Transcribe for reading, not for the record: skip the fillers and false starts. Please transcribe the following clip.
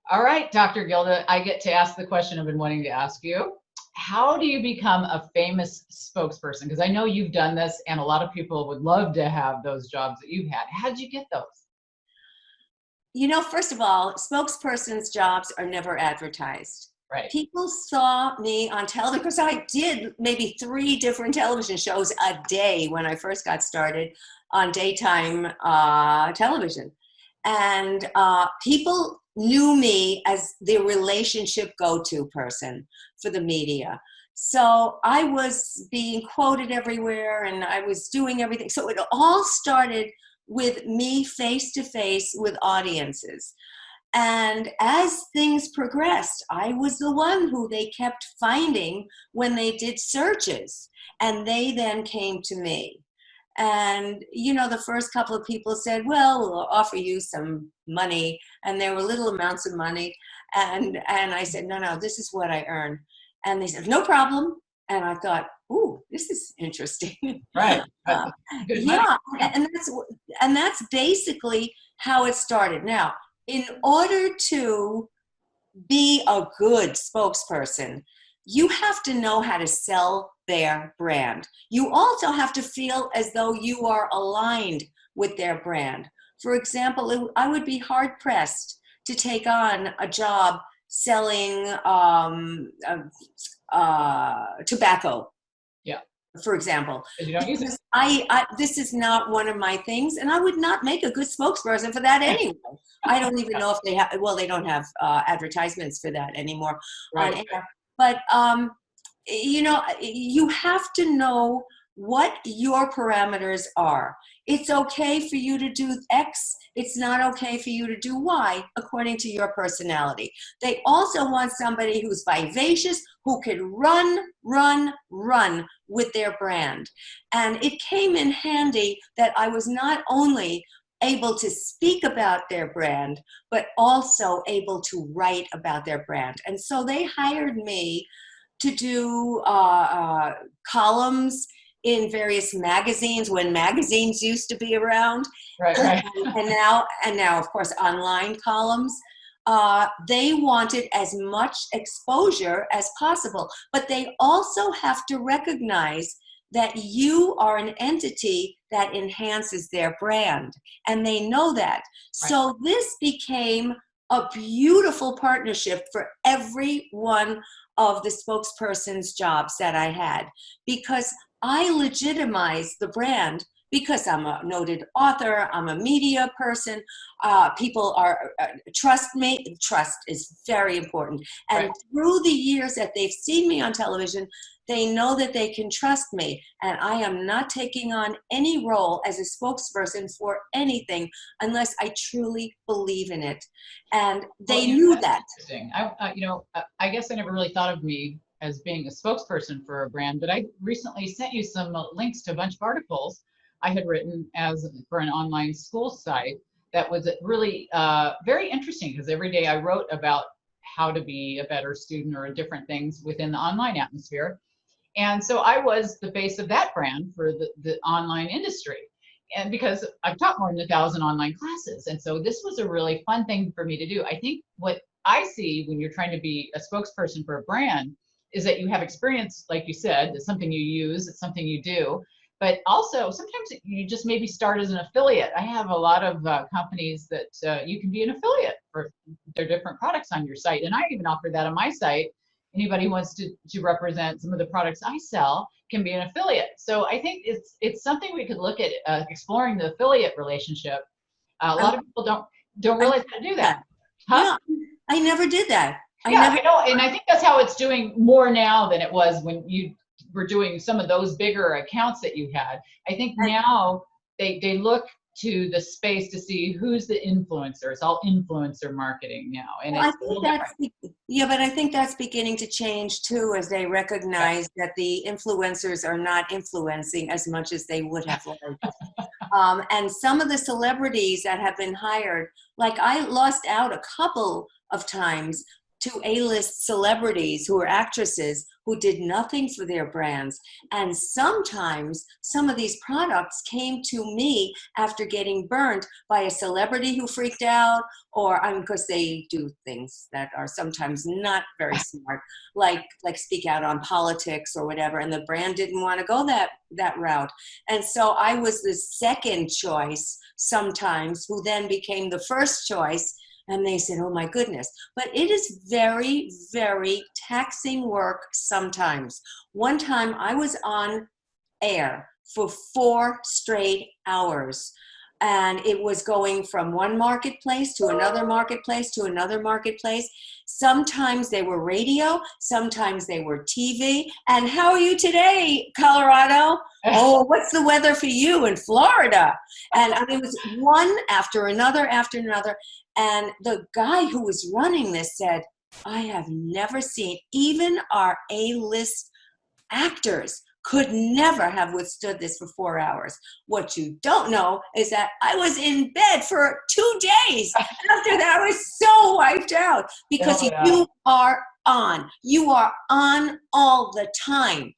All right, Dr. Gilda, I get to ask the question I've been wanting to ask you. How do you become a famous spokesperson? Because I know you've done this and a lot of people would love to have those jobs that you've had. How did you get those? First of all, spokespersons' jobs are never advertised. Right. People saw me on television because I did maybe 3 different television shows a day when I first got started on daytime television. And people knew me as the relationship go-to person for the media. So I was being quoted everywhere and I was doing everything. So it all started with me face to face with audiences. And as things progressed, I was the one who they kept finding when they did searches. And they then came to me. And, the first couple of people said, well, we'll offer you some money. And there were little amounts of money. And I said, no, this is what I earn. And they said, no problem. And I thought, ooh, this is interesting. Right. Yeah, and that's basically how it started. Now, in order to be a good spokesperson, you have to know how to sell their brand. You also have to feel as though you are aligned with their brand. For example, I would be hard pressed to take on a job selling tobacco, Yeah. for example. Because you don't use it. This is not one of my things, and I would not make a good spokesperson for that anyway. I don't even know if they have, well, they don't have advertisements for that anymore on air. But, you have to know what your parameters are. It's okay for you to do X. It's not okay for you to do Y, according to your personality. They also want somebody who's vivacious, who can run with their brand. And it came in handy that I was not only able to speak about their brand, but also able to write about their brand. And so they hired me to do columns in various magazines when magazines used to be around. Right. and now, of course, online columns. They wanted as much exposure as possible, but they also have to recognize that you are an entity that enhances their brand, and they know that. Right. So this became a beautiful partnership for every one of the spokesperson's jobs that I had, because I legitimize the brand because I'm a noted author, I'm a media person, people trust me. Trust is very important. And through the years that they've seen me on television, they know that they can trust me. And I am not taking on any role as a spokesperson for anything unless I truly believe in it. And they knew that. Interesting. I guess I never really thought of me as being a spokesperson for a brand, but I recently sent you some links to a bunch of articles I had written for an online school site that was really very interesting, because every day I wrote about how to be a better student or different things within the online atmosphere. And so I was the face of that brand for the online industry. And because I've taught more than 1,000 online classes. And so this was a really fun thing for me to do. I think what I see when you're trying to be a spokesperson for a brand is that you have experience, like you said, it's something you use, it's something you do. But also, sometimes you just maybe start as an affiliate. I have a lot of companies that you can be an affiliate for their different products on your site. And I even offer that on my site. Anybody who wants to represent some of the products I sell can be an affiliate. So I think it's something we could look at exploring the affiliate relationship. A lot of people don't realize how to do that. Huh? Yeah, I never did that. I know, and I think that's how it's doing more now than it was when you were doing some of those bigger accounts that you had. I think now they look to the space to see who's the influencer. It's all influencer marketing now, and well, but I think that's beginning to change too, as they recognize that the influencers are not influencing as much as they would have liked. And some of the celebrities that have been hired, like I lost out a couple of times to A-list celebrities who are actresses who did nothing for their brands. And sometimes some of these products came to me after getting burned by a celebrity who freaked out, or because they do things that are sometimes not very smart, like speak out on politics or whatever, and the brand didn't want to go that route. And so I was the second choice sometimes, who then became the first choice. And they said, oh my goodness. But it is very, very taxing work sometimes. One time I was on air for 4 straight hours. And it was going from one marketplace to another marketplace to another marketplace. Sometimes they were radio, sometimes they were TV. And how are you today, Colorado? Oh, what's the weather for you in Florida? And I mean, it was one after another after another. And the guy who was running this said, I have never seen, even our A-list actors could never have withstood this for 4 hours. What you don't know is that I was in bed for 2 days. After that, I was so wiped out because Oh, yeah. you are on. You are on all the time.